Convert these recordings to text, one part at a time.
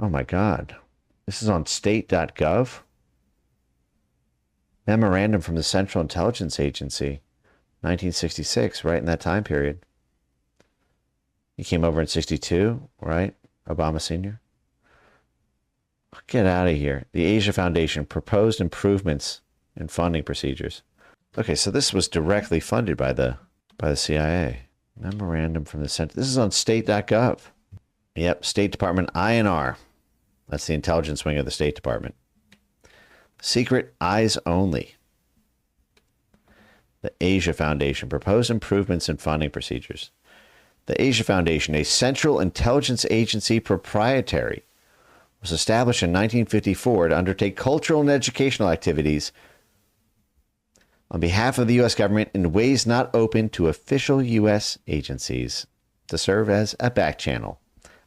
Oh my God. This is on state.gov. Memorandum from the Central Intelligence Agency, 1966, right in that time period. He came over in 62, right? Obama Sr. Get out of here. The Asia Foundation proposed improvements in funding procedures. Okay, so this was directly funded by the CIA. Memorandum from the Central. This is on state.gov. Yep, State Department INR. That's the intelligence wing of the State Department. Secret eyes only. The Asia Foundation proposed improvements in funding procedures. The Asia Foundation, a central intelligence agency proprietary, was established in 1954 to undertake cultural and educational activities on behalf of the U.S. government in ways not open to official U.S. agencies, to serve as a back channel,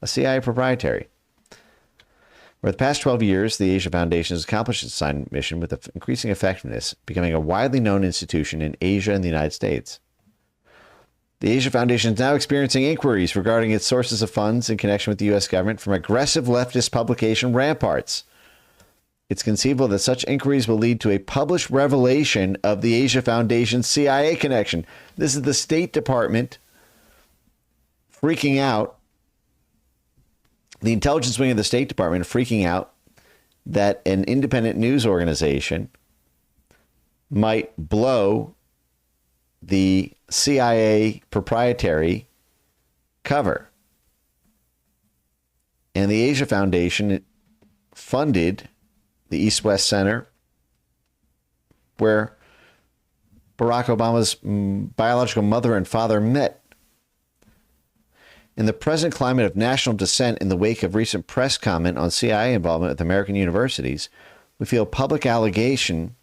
a CIA proprietary. Over the past 12 years, the Asia Foundation has accomplished its assigned mission with increasing effectiveness, becoming a widely known institution in Asia and the United States. The Asia Foundation is now experiencing inquiries regarding its sources of funds in connection with the U.S. government from aggressive leftist publication ramparts. It's conceivable that such inquiries will lead to a published revelation of the Asia Foundation's CIA connection. This is the State Department freaking out. The intelligence wing of the State Department freaking out that an independent news organization might blow the CIA proprietary cover. And the Asia Foundation funded the East-West Center, where Barack Obama's biological mother and father met. In the present climate of national dissent in the wake of recent press comment on CIA involvement with American universities, we feel public allegation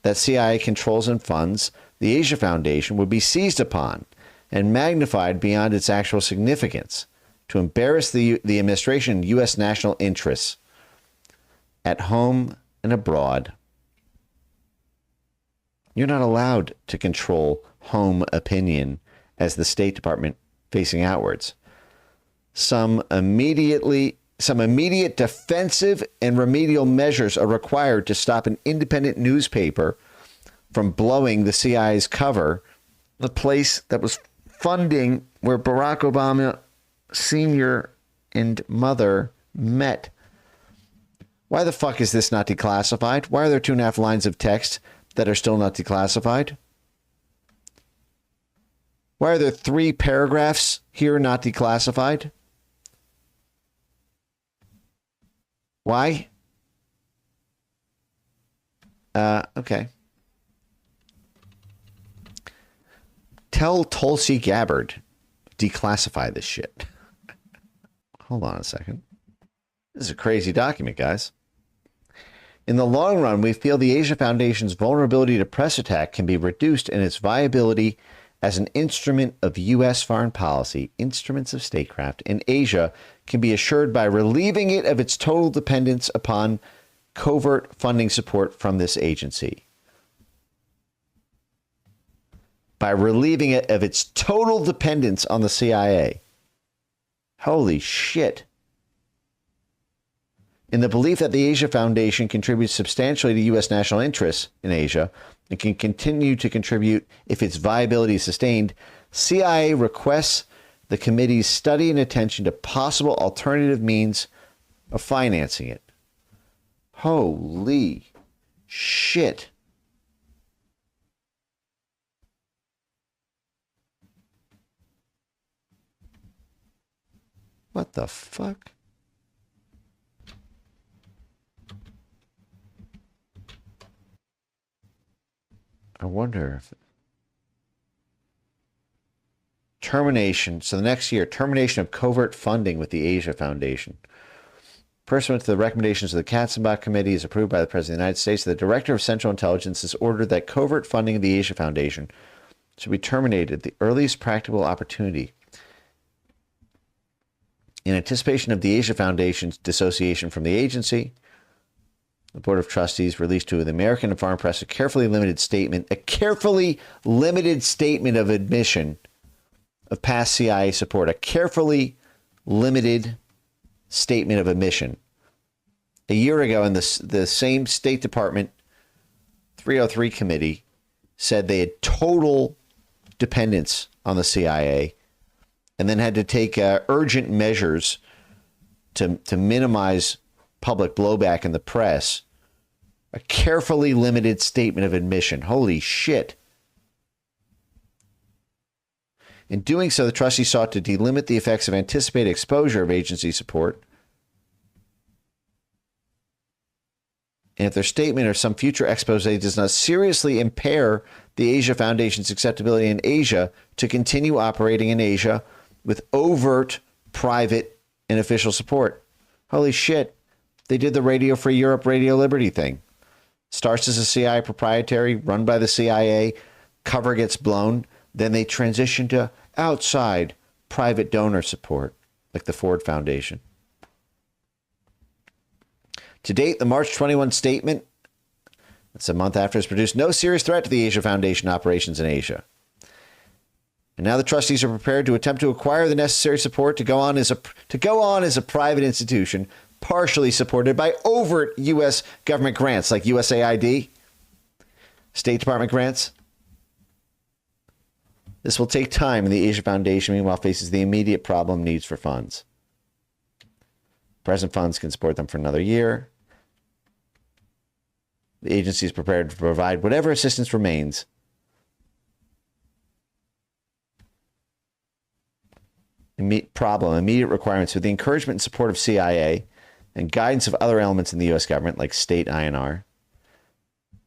that CIA controls and funds the Asia Foundation would be seized upon and magnified beyond its actual significance to embarrass the administration and U.S. national interests at home and abroad. You're not allowed to control home opinion as the State Department facing outwards. Some immediate defensive and remedial measures are required to stop an independent newspaper from blowing the CIA's cover, the place that was funding where Barack Obama Sr. and mother met. Why the fuck is this not declassified? Why are there 2.5 lines of text that are still not declassified? Why are there 3 paragraphs here not declassified? Why? Okay. Tell Tulsi Gabbard, declassify this shit. Hold on a second. This is a crazy document, guys. In the long run, we feel the Asia Foundation's vulnerability to press attack can be reduced and its viability as an instrument of U.S. foreign policy, instruments of statecraft, in Asia can be assured by relieving it of its total dependence upon covert funding support from this agency. By relieving it of its total dependence on the CIA. Holy shit. In the belief that the Asia Foundation contributes substantially to U.S. national interests in Asia and can continue to contribute if its viability is sustained, CIA requests the committee's study and attention to possible alternative means of financing it. Holy shit. What the fuck? I wonder if termination. So the next year, termination of covert funding with the Asia Foundation. Pursuant to the recommendations of the Katzenbach Committee, is approved by the President of the United States. The Director of Central Intelligence has ordered that covert funding of the Asia Foundation should be terminated at the earliest practical opportunity. In anticipation of the Asia Foundation's dissociation from the agency, the Board of Trustees released to the American and foreign press a carefully limited statement of admission of past CIA support, a carefully limited statement of admission. A year ago, in the same State Department 303 committee said they had total dependence on the CIA and then had to take urgent measures to minimize public blowback in the press. A carefully limited statement of admission. Holy shit. In doing so, the trustee sought to delimit the effects of anticipated exposure of agency support. And if their statement or some future expose does not seriously impair the Asia Foundation's acceptability in Asia to continue operating in Asia with overt, private, and official support. Holy shit. They did the Radio Free Europe, Radio Liberty thing. Starts as a CIA proprietary, run by the CIA, cover gets blown, then they transition to outside private donor support, like the Ford Foundation. To date, the March 21 statement, that's a month after, has produced no serious threat to the Asia Foundation operations in Asia. And now the trustees are prepared to attempt to acquire the necessary support to go on as a private institution, partially supported by overt U.S. government grants like USAID, State Department grants. This will take time, and the Asia Foundation, meanwhile, faces the immediate problem needs for funds. Present funds can support them for another year. The agency is prepared to provide whatever assistance remains. Immediate requirements with the encouragement and support of CIA and guidance of other elements in the U.S. government, like state INR.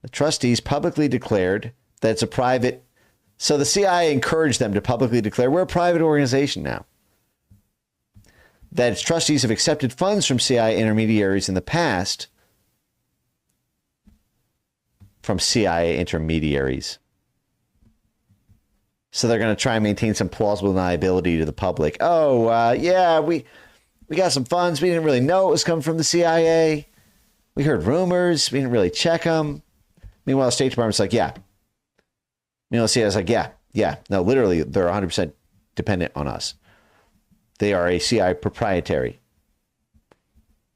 The trustees publicly declared that it's a private. So the CIA encouraged them to publicly declare, we're a private organization now. That its trustees have accepted funds from CIA intermediaries in the past. From CIA intermediaries. So they're going to try and maintain some plausible deniability to the public. Yeah, we got some funds. We didn't really know it was coming from the CIA. We heard rumors. We didn't really check them. Meanwhile, the State Department's like, yeah. Meanwhile, the CIA's like, yeah. No, literally, they're 100% dependent on us. They are a CIA proprietary.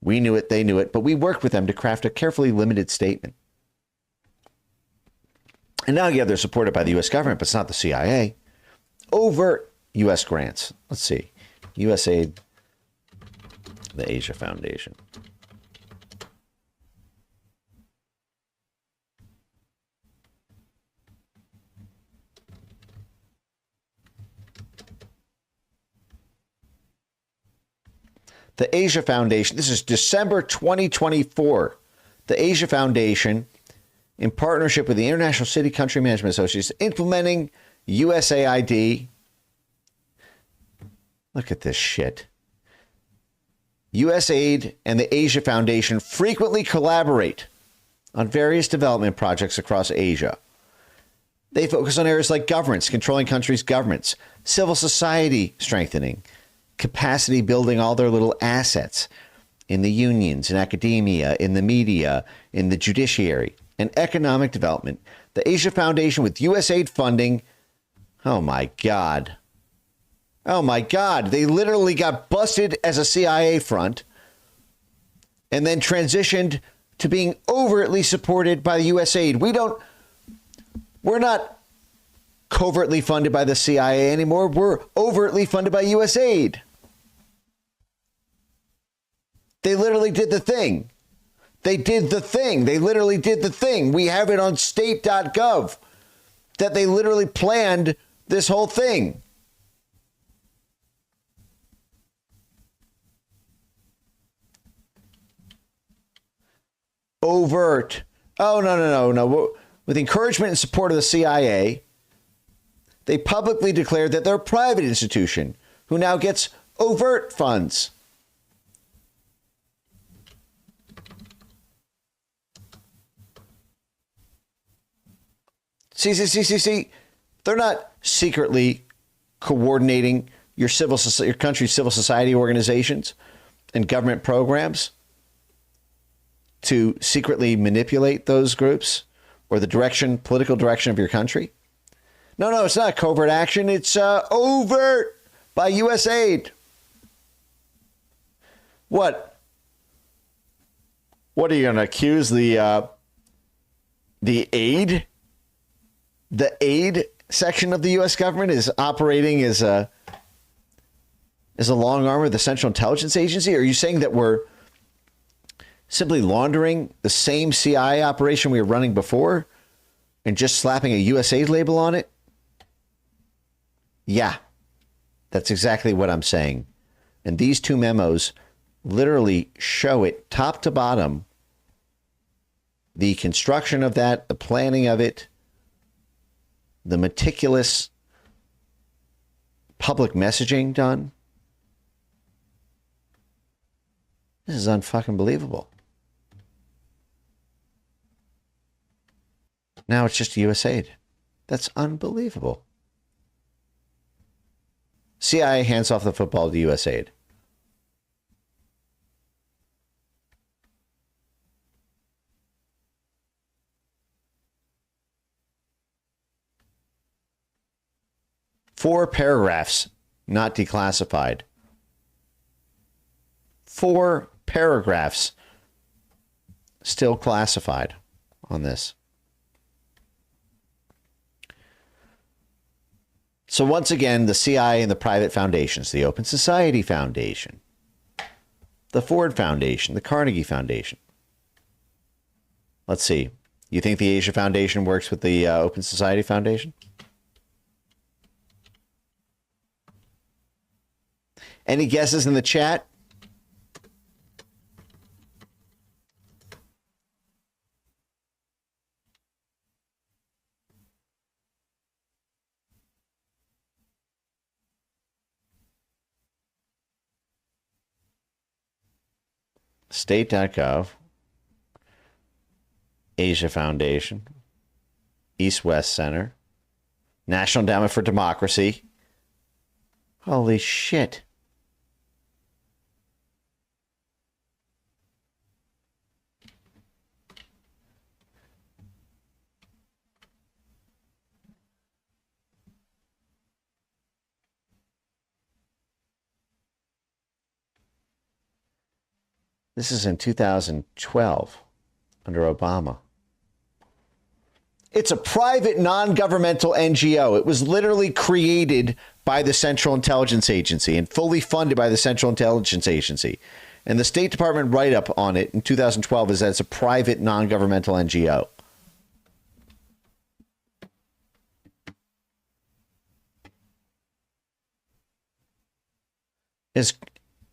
We knew it, they knew it, but we worked with them to craft a carefully limited statement. And now, they're supported by the U.S. government, but it's not the CIA. Overt U.S. grants. Let's see. USAID, the Asia Foundation. The Asia Foundation, this is December 2024. The Asia Foundation, in partnership with the International City Country Management Association, implementing USAID. Look at this shit. USAID and the Asia Foundation frequently collaborate on various development projects across Asia. They focus on areas like governance, controlling countries' governments, civil society strengthening, capacity building all their little assets in the unions, in academia, in the media, in the judiciary, and economic development. The Asia Foundation with USAID funding. Oh my God. Oh my God. They literally got busted as a CIA front and then transitioned to being overtly supported by the USAID. We're not covertly funded by the CIA anymore. We're overtly funded by USAID. They literally did the thing. They did the thing. They literally did the thing. We have it on state.gov that they literally planned this whole thing. Overt. Oh, no. With encouragement and support of the CIA, they publicly declared that they're a private institution who now gets overt funds. See. They're not secretly coordinating your country's civil society organizations and government programs to secretly manipulate those groups or the political direction of your country. No, it's not covert action. It's overt by USAID. What? What are you going to accuse the aid? The aid section of the U.S. government is operating as a long arm of the Central Intelligence Agency? Are you saying that we're simply laundering the same CIA operation we were running before and just slapping a USAID label on it? Yeah, that's exactly what I'm saying. And these two memos literally show it top to bottom. The construction of that, the planning of it, the meticulous public messaging done. This is unfucking believable. Now it's just USAID. That's unbelievable. CIA hands off the football to USAID. Four paragraphs not declassified. 4 paragraphs still classified on this. So once again, the CIA and the private foundations, the Open Society Foundation, the Ford Foundation, the Carnegie Foundation. Let's see. You think the Asia Foundation works with the Open Society Foundation? Any guesses in the chat? State.gov, Asia Foundation, East-West Center, National Endowment for Democracy. Holy shit. This is in 2012 under Obama. It's a private non-governmental NGO. It was literally created by the Central Intelligence Agency and fully funded by the Central Intelligence Agency. And the State Department write-up on it in 2012 is that it's a private non-governmental NGO.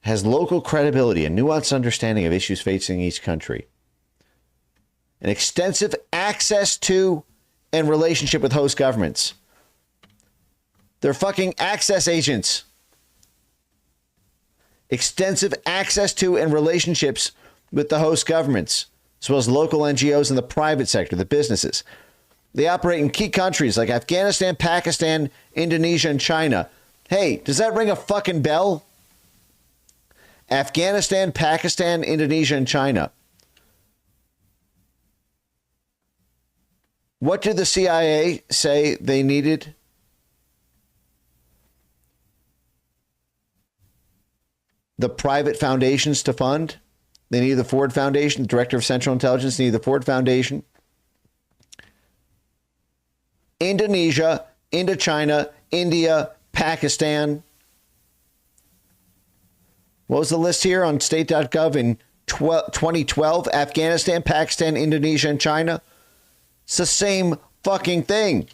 Has local credibility and nuanced understanding of issues facing each country. An extensive access to and relationship with host governments. They're fucking access agents. Extensive access to and relationships with the host governments, as well as local NGOs in the private sector, the businesses. They operate in key countries like Afghanistan, Pakistan, Indonesia, and China. Hey, does that ring a fucking bell? Afghanistan, Pakistan, Indonesia, and China. What did the CIA say they needed? The private foundations to fund. They needed the Ford Foundation, the Director of Central Intelligence needed the Ford Foundation. Indonesia, Indochina, India, Pakistan. What was the list here on state.gov in 2012? Afghanistan, Pakistan, Indonesia, and China. It's the same fucking thing.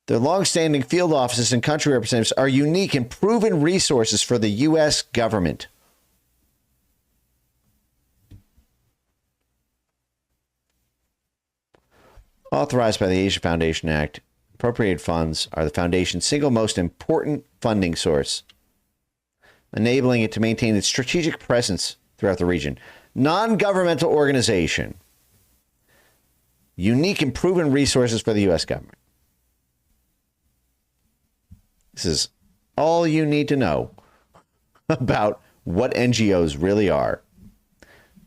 Their longstanding field offices and country representatives are unique and proven resources for the U.S. government. Authorized by the Asia Foundation Act, appropriated funds are the foundation's single most important funding source, enabling it to maintain its strategic presence throughout the region. Non-governmental organization. Unique and proven resources for the U.S. government. This is all you need to know about what NGOs really are.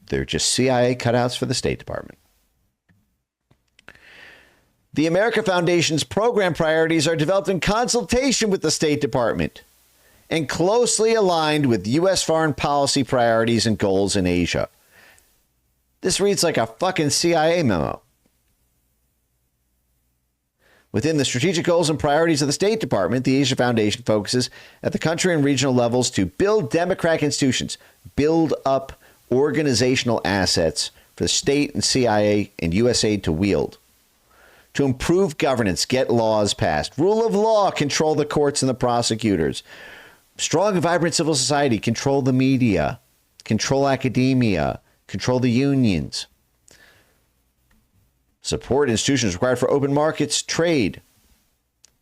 They're just CIA cutouts for the State Department. The America Foundation's program priorities are developed in consultation with the State Department and closely aligned with U.S. foreign policy priorities and goals in Asia. This reads like a fucking CIA memo. Within the strategic goals and priorities of the State Department, the Asia Foundation focuses at the country and regional levels to build democratic institutions, build up organizational assets for the state and CIA and USAID to wield, to improve governance, get laws passed, rule of law, control the courts and the prosecutors, strong and vibrant civil society, control the media, control academia, control the unions, support institutions required for open markets, trade,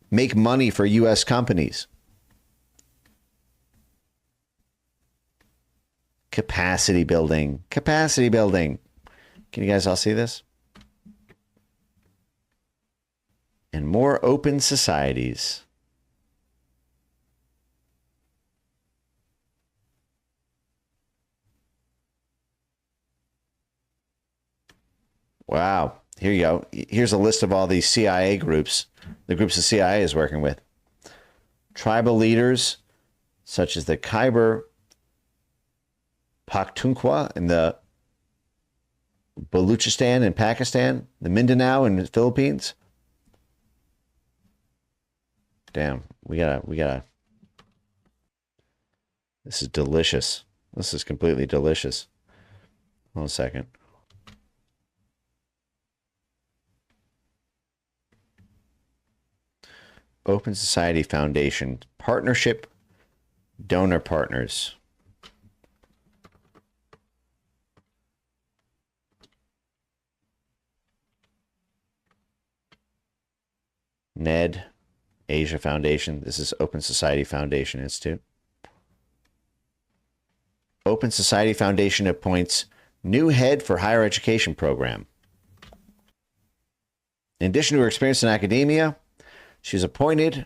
make money for U.S. companies, capacity building, capacity building. Can you guys all see this? And more open societies. Wow. Here you go. Here's a list of all these CIA groups, the groups the CIA is working with. Tribal leaders such as the Khyber Pakhtunkhwa in the Baluchistan in Pakistan, the Mindanao in the Philippines. Damn, we gotta. This is delicious. This is completely delicious. Hold on a second. Open Society Foundation partnership, donor partners. NED, Asia Foundation. This is Open Society Foundation Institute. Open Society Foundation appoints new head for higher education program. In addition to her experience in academia, she's appointed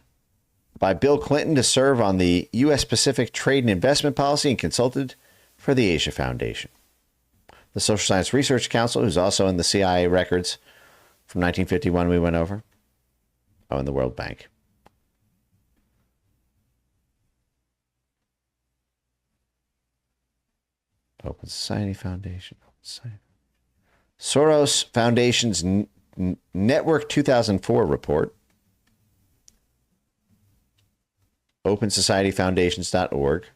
by Bill Clinton to serve on the U.S. Pacific Trade and Investment Policy and consulted for the Asia Foundation. The Social Science Research Council, who's also in the CIA records from 1951 we went over. Oh, and the World Bank. Open Society Foundation. Soros Foundation's Network 2004 report. OpenSocietyFoundations.org.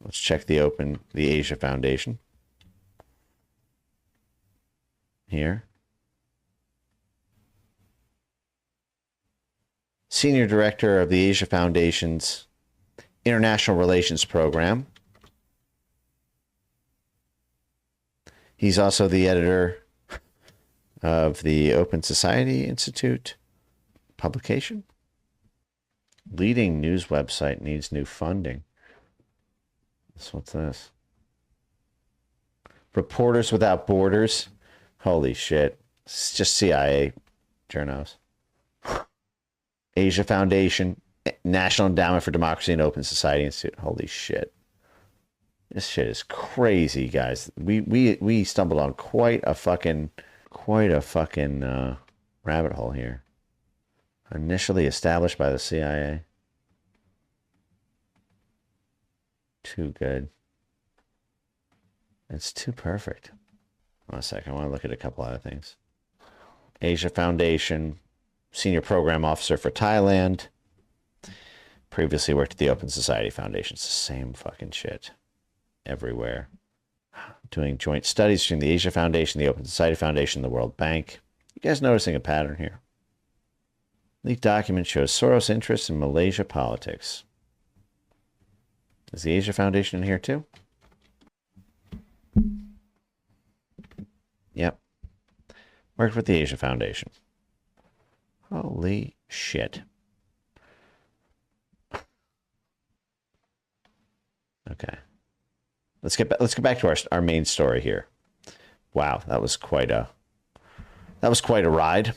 Let's check the Asia Foundation. Here. Senior Director of the Asia Foundation's International Relations Program. He's also the editor of the Open Society Institute publication. Leading news website needs new funding. So what's this? Reporters Without Borders. Holy shit. It's just CIA journos. Asia Foundation, National Endowment for Democracy and Open Society Institute. Holy shit. This shit is crazy, guys. We stumbled on quite a fucking rabbit hole here. Initially established by the CIA. Too good. It's too perfect. One second. I want to look at a couple other things. Asia Foundation, Senior Program Officer for Thailand. Previously worked at the Open Society Foundation. It's the same fucking shit everywhere. Doing joint studies between the Asia Foundation, the Open Society Foundation, the World Bank. You guys noticing a pattern here? Leaked document shows Soros' interest in Malaysia politics. Is the Asia Foundation in here too? Yep. Worked with the Asia Foundation. Holy shit. Okay. Let's get back to our main story here. Wow, that was quite a ride.